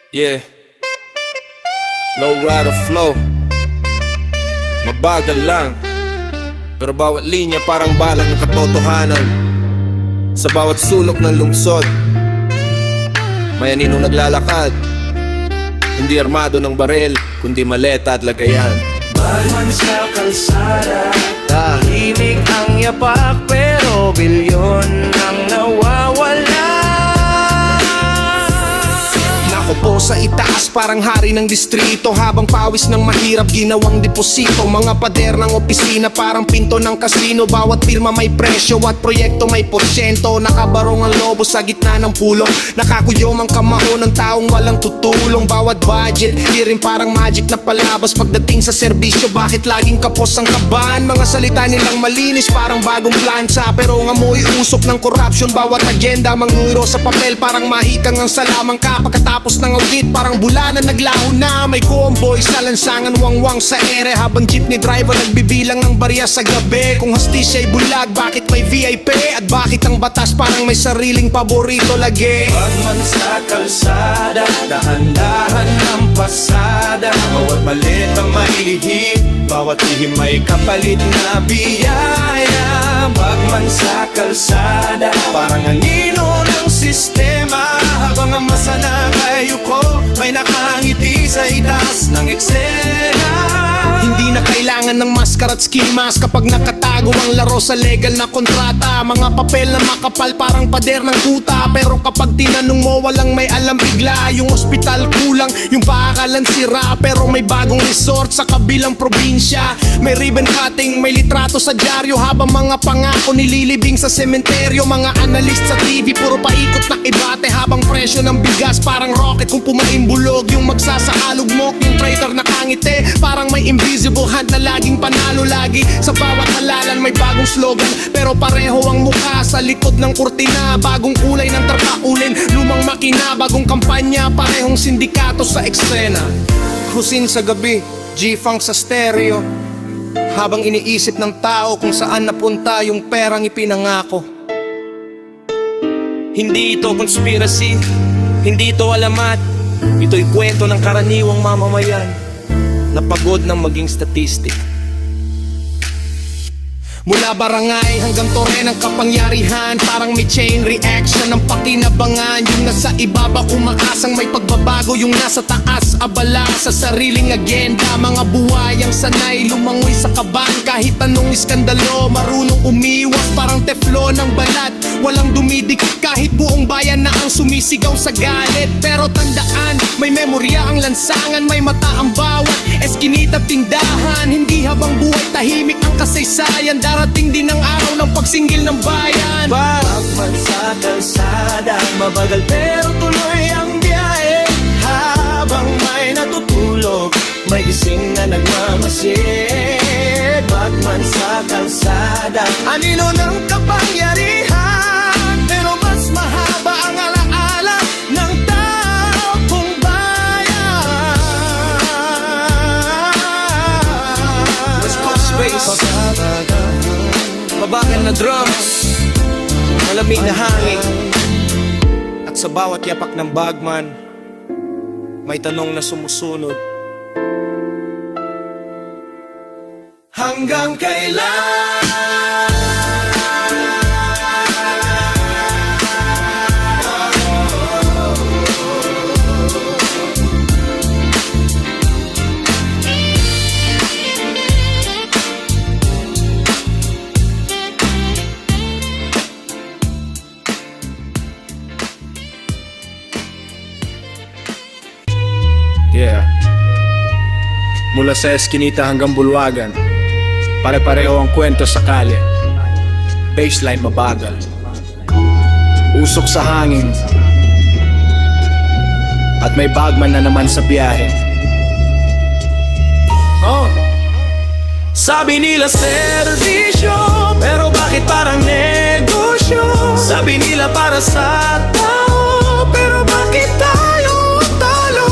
Yeah, low rider flow, mabagal lang, pero bawat linya parang balang ng katotohanan. Sa bawat sulok ng lungsod, may aninong naglalakad, hindi armado ng baril, kundi maleta at lagayan. Barman sa kalsada, tahimik ang yapak, pero bilyon ang nawawala. Upo sa itaas parang hari ng distrito, habang pawis ng mahirap ginawang deposito. Mga pader ng opisina parang pinto ng kasino, bawat pirma may presyo at proyekto may porsyento. Nakabarong ang lobo sa gitna ng pulong, nakakuyom ang kamao ng taong walang tutulong. Bawat budget, di rin parang magic na palabas. Pagdating sa serbisyo, bakit laging kapos ang kaban? Mga salita nilang malinis parang bagong plansa, pero ang amoy usok ng corruption. Bawat agenda manguro sa papel, parang mahikang ang salamang ka. Pagkatapos ng audit, parang bula na naglaho na. May convoy sa lansangan, wangwang sa ere, habang jeepney driver nagbibilang ng barya sa gabi. Kung hustisya ay bulag, bakit may VIP? At bakit ang batas parang may sariling paborito lagi? Barman sa kalsada, dahan-dahan ng pasada. Bawat malit ang mailihim, bawat lihim may kapalit na biyaya. Barman sa kalsada, parang anino ng sistema, habang ang masanang ayuko may nakangiti sa itaas ng eksena. Hindi na kailangan ng maskara at ski mask kapag nakatago ang laro sa legal na kontrata. Mga papel na makapal parang pader ng tuta, pero kapag tinanong mo walang may alam bigla. Yung ospital kulang, yung paakalan sira, pero may bagong resort sa kabilang probinsya. May ribbon cutting, may litrato sa dyaryo, habang mga pangako nililibing sa sementeryo. Mga analyst sa TV puro paikot na ibate, habang presyo ng bigas parang rocket kung pumaimbulog. Yung magsasakalog mo, yung traitor nakangiti, parang may invisible hand na laging panalo lagi. Sa bawat halalan may bagong slogan, pero pareho ang mukha sa likod ng kurtina. Bagong kulay ng tarpaulin, lumang makina, bagong kampanya, parehong sindikato sa eksena. Husin sa gabi, G-Funk sa stereo, habang iniisip ng tao kung saan napunta yung perang ipinangako. Hindi ito conspiracy, hindi ito alamat, ito'y kwento ng karaniwang mamamayan na pagod ng maging statistic. Mula barangay hanggang tore ng kapangyarihan, parang may chain reaction ng pakinabangan. Yung nasa ibaba umaasang may pagbabago, yung nasa taas abala sa sariling agenda. Mga buwayang sanay lumangoy sa kaban, kahit anong iskandalo marunong umiwas, parang teflon ng balat, walang dumidikit kahit buong bayan na ang sumisigaw sa galit. Pero tandaan, may memorya ang lansangan, may mata ang bawat eskinita tindahan. Hindi habang buhay tahimik ang kasaysayan, darating din ang araw ng pagsinggil ng bayan. Barman sa kalsada, mabagal pero tuloy ang biyahe. Habang may natutulog, may gising na nagmamasid. Barman sa kalsada, anino ng kapangyarihan, pero mas mahaba ang alaala ng taong bayan. West Coast Space, mabagal na drums, malamig na hangin, at sa bawat yapak ng bagman may tanong na sumusunod: hanggang kailan? Yeah. Mula sa eskinita hanggang bulwagan, pare-pareho ang kwento sa kalye. Baseline mabagal, usok sa hangin, at may bagman na naman sa biyahe. Sabi nila serbisyo, pero bakit parang negosyo? Sabi nila para sa tao, pero bakit tayo talo?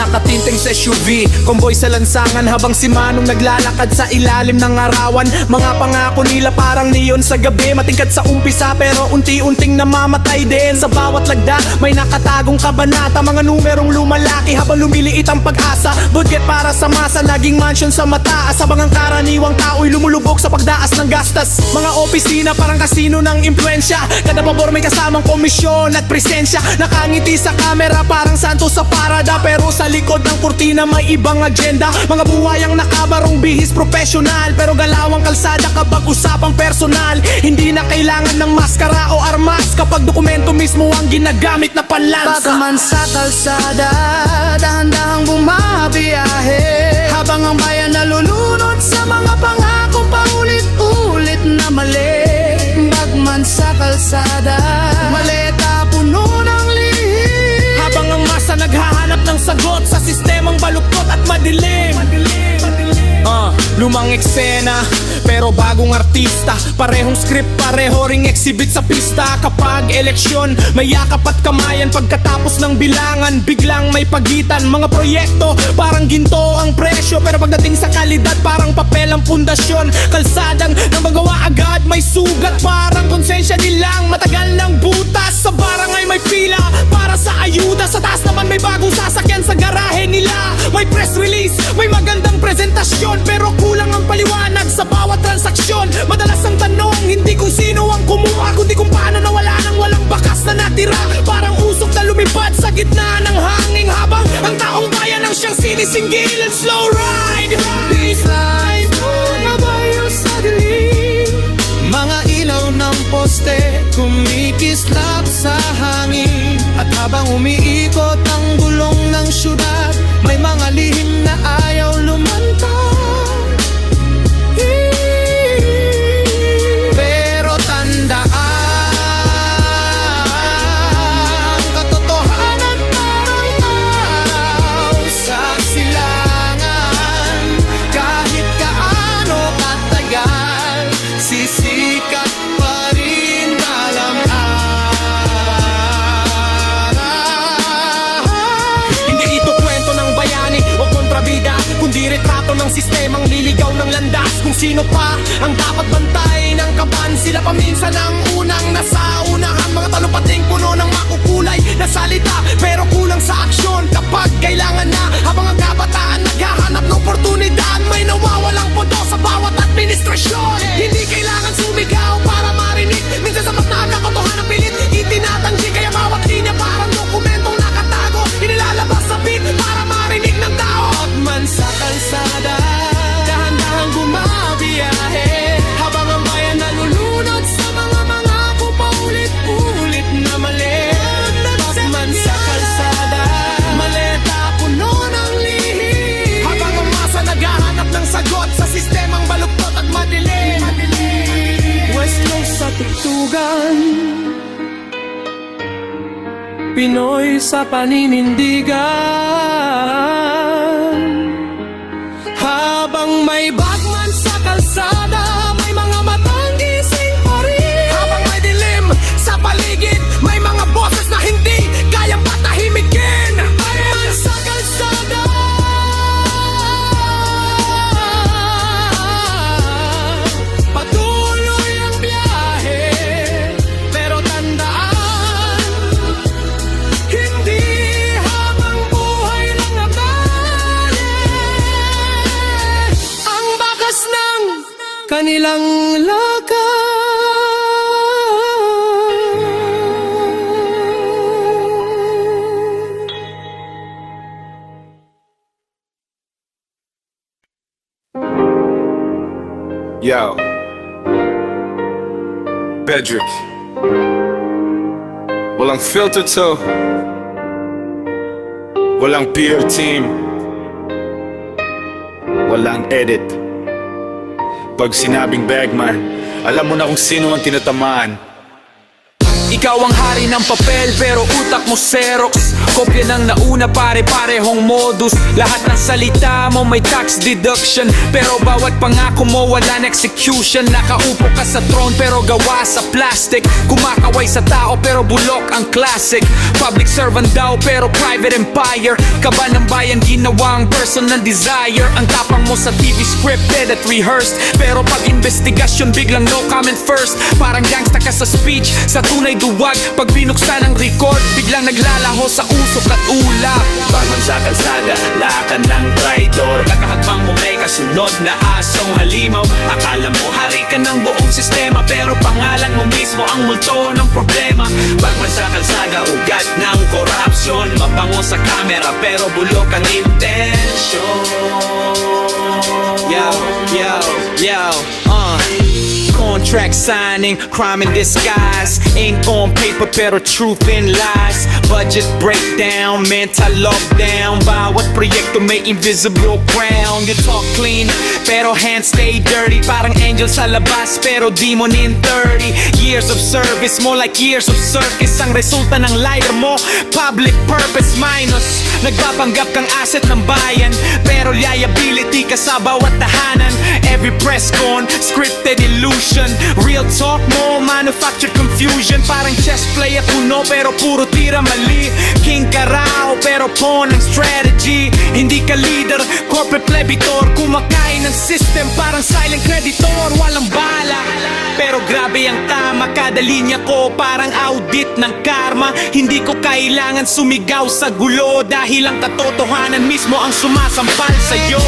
Nakatinteng Benz SUV, convoy sa lansangan habang si Manong naglalakad sa ilalim ng arawan. Mga pangako nila parang neon sa gabi, matingkad sa umpisa pero unti-unting namamatay din. Sa bawat lagda may nakatagong kabanata, mga numerong lumalaki habang lumiliit ang pag-asa. Budget para sa masa, naging mansion sa mataas, habang ang karaniwang tao'y lumulubog sa pagdaas ng gastas. Mga opisina parang kasino ng impluensya, kada pabor may kasamang komisyon at presensya. Nakangiti sa kamera parang santo sa parada, pero sa likod ng kurtina may ibang agenda. Mga buhayang nakabarong bihis professional, pero galawang kalsada kapag usapang personal. Hindi na kailangan ng maskara o armas kapag dokumento mismo ang ginagamit na panlansa. Pagkaman sa kalsada, dahan-dahang bumabiyahe, habang ang bayan nalulunod sa mga pangako paulit-ulit na mali. Bagman sa kalsada, maleta puno ng lihim, Habang ang masa naghahanap ng sagot sa sistemang baluktot at madilim. Lumang eksena, pero bagong artista. Parehong script, pareho ring exhibit sa pista. Kapag eleksyon, may yakap at kamayan. Pagkatapos ng bilangan, biglang may pagitan. Mga proyekto, parang ginto ang presyo, pero pagdating sa kalidad, parang papel ang pundasyon. Kalsadang nang magawa agad, may sugat. Parang konsensya nilang matagal ng butas. Sa barangay may pila para sa ayuda. Sa taas naman may bagong sasakyan sa garahe nila. May press release, may magandang presentasyon, pero kulang ang paliwanag sa bawat transaksyon. Madalas ang tanong, hindi kung sino ang kumuha, kundi kung paano nawala ng walang bakas na natira. Parang usok na lumipad sa gitna ng hangin, habang ang taong bayan ang siyang sinisinggil and slow ride. This life, nabayo sa dilim. mga ilaw ng poste kumikislap sa hangin, at habang umiikot ang gulong ng syudad, may mga lihim na ayaw lumantad. Pero tandaan, katotohanan parang araw sa silangan. Kahit kaano katagal, sisikat pa rin balang araw. Hindi ito kwento ng bayani o kontrabida, kundi retrato ng sistemang liligaw ng landas. Kung sino pa ang dapat bantay ng kaban, sila pa minsan ang unang nasa unahan. Mga talupating puno ng makukulay na salita, pero kulang sa aksyon kapag kailangan na. Habang ang kabataan naghahanap ng oportunidad, may nawawalang pondo sa bawat administrasyon. Hindi kailangan sumigaw para marinig, minsan sapat na ang katotohanan pilit itinatanggi. Kaya bawat linya parang dokumentong nakatago, inilalabas sa beat para marinig ng tao. Pagman sa kalsada, dahan-dahang bumabiyahe, habang ang bayan nalulunod sa mga paulit-ulit na mali. Pagman sa kalsada, maleta puno ng lihim, Habang ang masa naghahanap ng sagot sa sistemang baluktot at madilim. West Coast sa tugtugan, Pinoy sa paninindigan. Habang may bagman sa kalsada, may mga matang gising pa rin. Habang may dilim sa paligid, may mga boses na hindi kayang patahimikin. Bagman sa kalsada, patuloy ang biyahe, pero tandaan, hindi habang buhay lang abale ang bakas ng kanilang lakad. Yo, Bedrick. Walang filter to, walang peer team, walang edit. Pag sinabing Bagman, alam mo na kung sino ang tinatamaan. Ikaw ang hari ng papel pero utak mo Xerox. Kopya ng nauna pare-parehong modus. Lahat ng salita mo may tax deduction, pero bawat pangako mo walang execution. Nakaupo ka sa throne pero gawa sa plastic. Kumakaway sa tao pero bulok ang classic. Public servant daw pero private empire. Kaba ng bayan ginawang person ng desire. Ang tapang mo sa TV scripted at rehearsed, pero pag investigasyon biglang no comment first. Parang gangsta ka sa speech, sa tunay duwag. Pag binuksan ang record, biglang naglalaho sa usok at ulap. Barman sa kalsada, lakan ng traidor. Kakahagpang mo may kasunod na asong halimaw. Akala mo hari ka ng buong sistema, pero pangalan mo mismo ang multo ng problema. Barman sa kalsada, ugat ng korupsyon. Mabango sa camera, pero bulok ang intensyon. Yo, contract signing, crime in disguise. Ink on paper pero truth in lies. Budget breakdown, mental lockdown. Bawat proyekto may invisible crown. You talk clean pero hands stay dirty. Parang angel sa labas pero demon in 30 years of service, more like years of circus. Ang resulta ng liar mo, public purpose minus. Nagpapanggap kang asset ng bayan, pero liability ka sa bawat tahanan. Every press con, scripted illusion. Real talk mo, manufactured confusion. Parang chess player puno pero puro tira mali. King ka raw pero pawn ng strategy. Hindi ka leader, corporate plebitor. Kumakain ng system parang silent creditor. Walang bala, pero grabe ang tama. Kada linya ko parang audit ng karma. Hindi ko kailangan sumigaw sa gulo, dahil ang katotohanan mismo ang sumasampal sa'yo.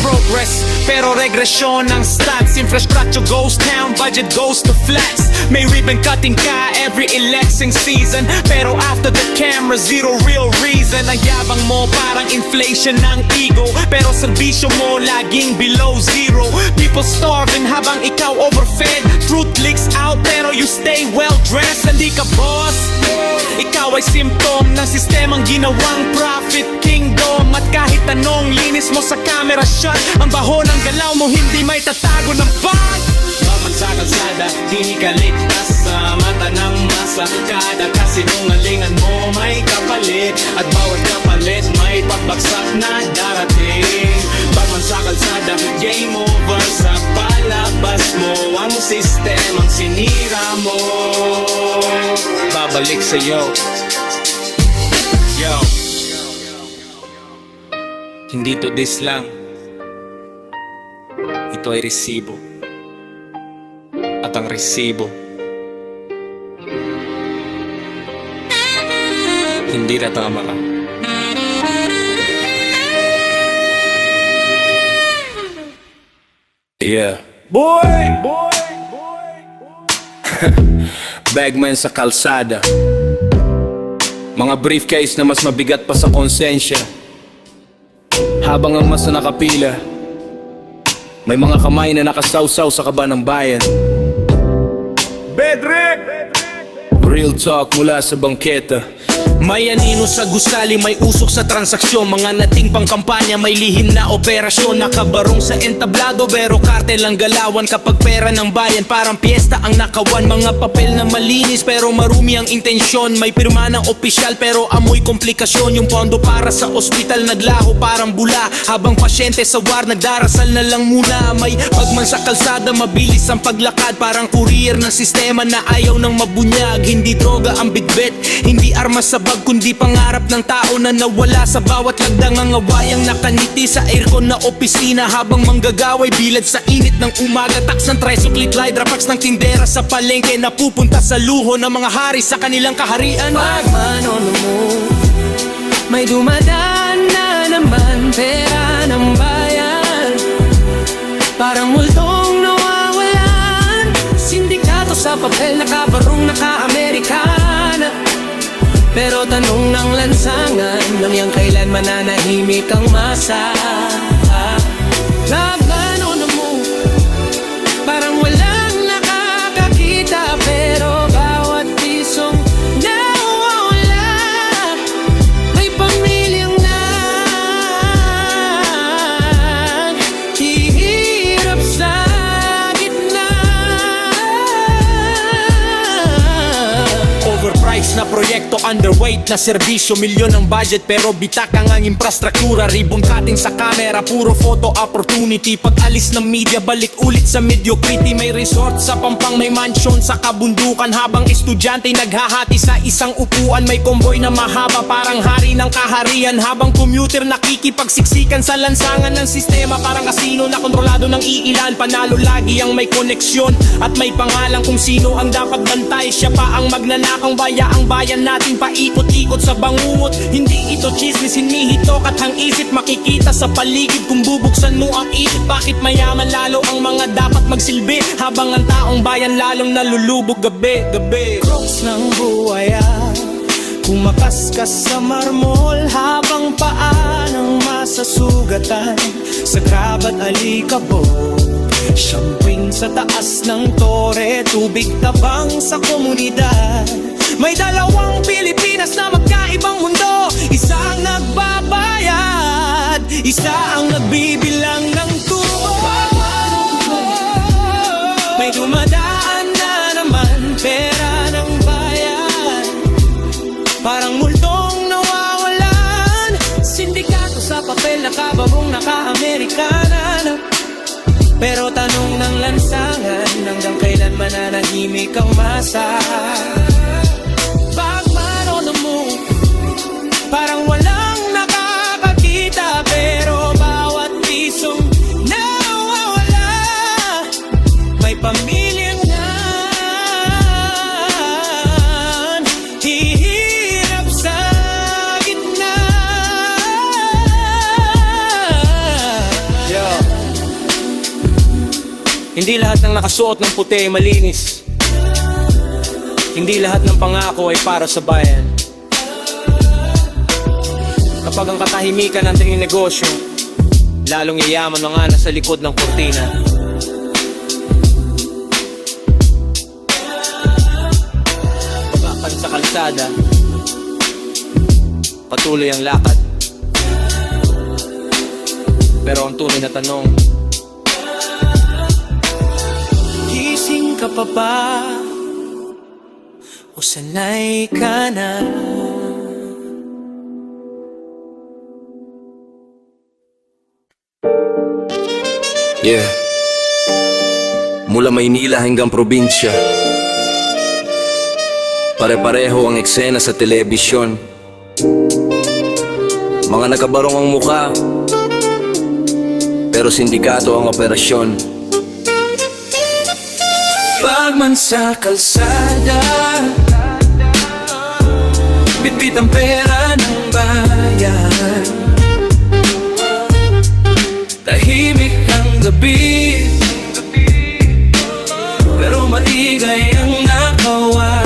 Progress, pero regresyon ng stats. Infrastructure goes down, budget goes to flats. May ribbon cutting ka every election season, pero after the camera, zero real reason. Ang yabang mo parang inflation ng ego, pero serbisyo mo laging below zero. People starving habang ikaw overfed. Truth leaks out pero you stay well dressed. Hindi ka boss, ikaw ay symptom ng sistemang ginawang profit kingdom. At kahit anong linis mo sa camera shot, ang baho ng galaw mo hindi may tatago ng bag. Barman sa kalsada, di ka ligtas sa mata ng masa. Kada kasinungalingan mo may kapalit, at bawat kapalit may pagbagsak na darating. Barman sa kalsada, game over. Sa palabas mo ang sistemang sinira mo. Babalik sa'yo. Yo, hindi to this lang, ito ay resibo. At ang resibo hindi na tama ka. Yeah. Bagman sa kalsada, mga briefcase na mas mabigat pa sa konsensya. Habang ang masa nakapila, may mga kamay na nakasawsaw sa kaba ng bayan. Real talk mula sa bangketa. May anino sa gusali, may usok sa transaksyon. Mga nating pangkampanya, may lihim na operasyon. Nakabarong sa entablado, pero kartel ang galawan. Kapag pera ng bayan, parang piyesta ang nakawan. Mga papel na malinis, pero marumi ang intensyon. May pirma ng opisyal, pero amoy komplikasyon. Yung pondo para sa ospital, naglaho parang bula. Habang pasyente sa war, nagdarasal na lang muna. May pagman sa kalsada, mabilis ang paglakad. Parang courier ng sistema na ayaw ng mabunyag. Hindi droga ang bitbit, hindi armas sa bag, kundi pangarap ng tao na nawala sa bawat lagdang. Ang awayang nakangiti sa aircon na opisina, habang manggagaway bilad sa init ng umaga. Tax ng tricycle, lidrapax ng tindera sa palengke, napupunta sa luho ng mga hari sa kanilang kaharian. Pag manono mo, may dumadaan na naman pera ng bayan. Parang multong nawawalan, sindikato sa papel, nakabarong, naka-Amerikana. Pero tanong ng lansangan, hanggang kailan mananahimik ang masa? Laban mo, parang walang nakakakita, pero bawat pisong nawawala, may pamilyang na proyekto, underweight na serbisyo. Milyon ang budget pero bitakang ang infrastruktura. Ribong cutting sa camera, puro photo opportunity. Pag alis ng media, balik ulit sa mediocrity. May resort sa Pampang, may mansion sa kabundukan. Habang estudyante naghahati sa isang upuan. May convoy na mahaba, parang hari ng kaharian. Habang commuter nakikipagsiksikan sa lansangan ng sistema. Parang kasino na kontrolado ng iilan. Panalo lagi ang may koneksyon at may pangalan kung sino ang dapat bantay. Siya pa ang magnanakang baya ang bayan natin paikot-ikot sa bangungot. Hindi ito chismis, hinihitok at hang isip. Makikita sa paligid kung bubuksan mo ang isip. Bakit mayaman lalo ang mga dapat magsilbi, habang ang taong bayan lalong nalulubog gabi-gabi. Crooks ng buhaya, kumakaskas sa marmol, habang paa ng masasugatan sa krabat alikabok. Shampwing sa taas ng tore, tubig tabang sa komunidad. May dalawang Pilipinas na magkaibang mundo. Isa ang nagbabayad, isa ang nagbibilang ng tubo. May dumadaan na naman pera ng bayan, parang multong nawawalan. Sindikato sa papel, nakababong, naka-Amerikana na. Pero tanong ng lansangan, hanggang kailan mananahimik ang masa? Bagman on the move, parang walang nakakakita. Pero bawat pisong nawawala, may pamilyang nan hihirap sa gitna. Hindi lahat ng nakasuot ng puti ay malinis. Hindi lahat ng pangako ay para sa bayan. Kapag ang katahimikan ang tingin negosyo, lalong yayaman mga nasa likod ng kortina. Pagkakan sa kalsada, patuloy ang lakad. Pero ang tunay na tanong, gising ka pa ba o sanay ka na? Yeah. Mula Maynila hanggang probinsya, pare-pareho ang eksena sa telebisyon. Mga nakabarong ang muka, pero sindikato ang operasyon. Pagman sa kalsada, bitbit ang pera ng bayan. Tahimik ang gabi, pero matigay ang nakawan.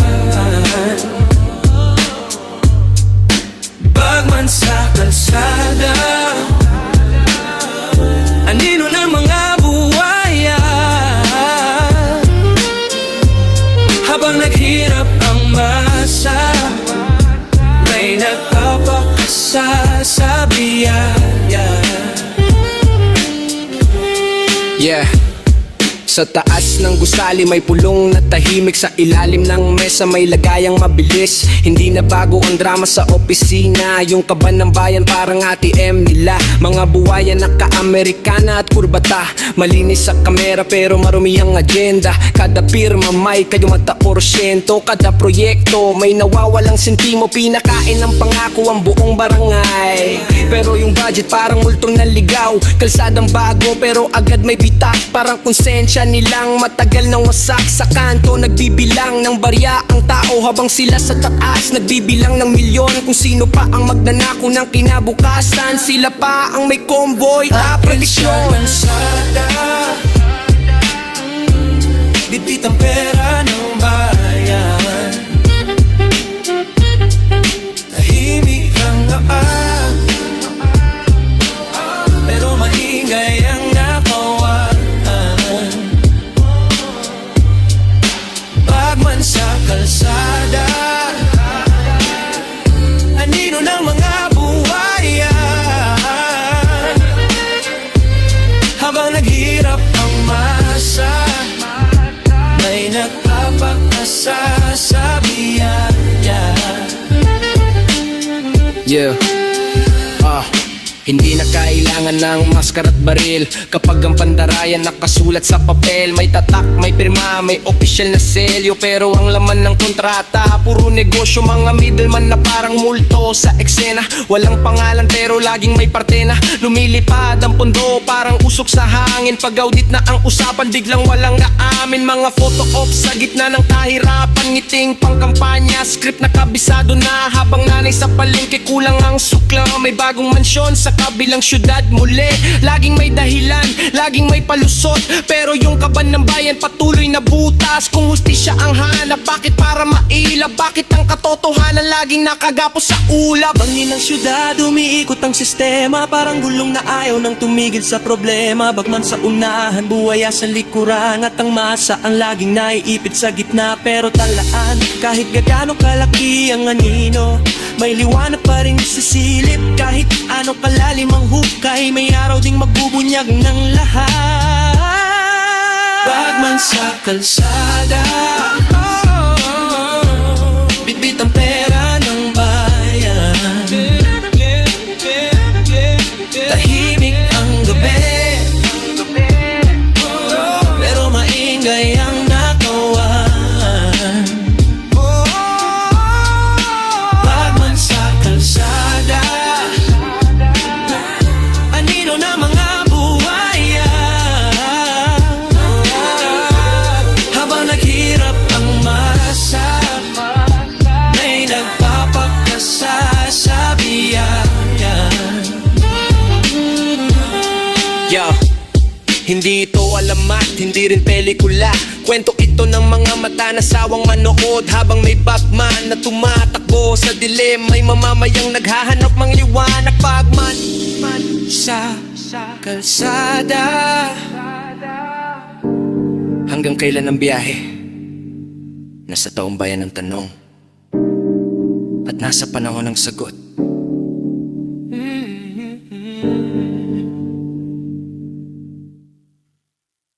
Pagman sa kalsada, anino ng mga buwaya, habang naghirap ang masa, may nagpapakasa sa biyaya. Yeah. Sa taas ng gusali may pulong na tahimik. Sa ilalim ng mesa may lagayang mabilis. Hindi na bago ang drama sa opisina. Yung kaban ng bayan parang ATM nila. Mga buwaya naka-Amerikana at kurbata. Malinis sa kamera pero marumi ang agenda. Kada pirma may kayumata porsyento. Kada proyekto may nawawalang sentimo. Pinakain ng pangako ang buong barangay. Pero yung budget parang multong naligaw. Kalsadang bago pero agad may bitak. Parang konsensya nilang matagal nang wasak. Sa kanto nagbibilang ng barya ang tao, habang sila sa taas nagbibilang ng milyon. Kung sino pa ang magnanako ng kinabukasan, sila pa ang may convoy at presyon. Bitbit ang pera ng bayan, tahimik ang daan, pero maingay ang nakawan. Pagman sa kalsada, anino ng mga buwaya, habang Hindi na kailangan ng maskara at baril kapag ang pandarayan nakasulat sa papel. May tatak, may pirma, may opisyal na selyo, pero ang laman ng kontrata puro negosyo, mga middleman na parang multo sa eksena. Walang pangalan pero laging may parte na lumilipad ang pundo, parang usok sa hangin. Pag audit na ang usapan, biglang walang aamin. Mga photo op sa gitna ng kahirapan, ngiting pangkampanya, script na kabisado na. Habang nanay sa palengke, kulang ang sukla. May bagong mansyon sa kabilang syudad muli. Laging may dahilan, laging may palusot, pero yung kaban ng bayan patuloy na butas. Kung hustisya ang hanap, bakit para mailap? Bakit ang katotohanan laging nakagapos sa ulap? Bangin ng syudad, umiikot ang sistema, parang gulong na ayaw nang tumigil sa problema. Bagman sa unahan, buwaya sa likuran, at ang masa ang laging naiipit sa gitna. Pero talaan, kahit gagano kalaki ang anino, may liwanag pa rin sisilip. Kahit ano kalalim ang hukay, may araw ding magbubunyag ng lahat. Bagman sa kalsada, bitbit ang pera ng bayan. Tahimik ang gabi, pero maingay ang nakawan. Bagman sa kalsada, anino na mga buhaya. Habang naghirap ang masa, may nagpapakasa sa biyaya. Yo, hindi ito alamat, hindi rin pelikula. Kwento ito ng mga mata na sawang manood, habang may bagman na tumatakbo sa dilim. May mamamayang naghahanap mang liwanag. Bagman sa kalsada. Hanggang kailan ang biyahe? Nasa taong bayan ang tanong, at nasa panahon ng sagot.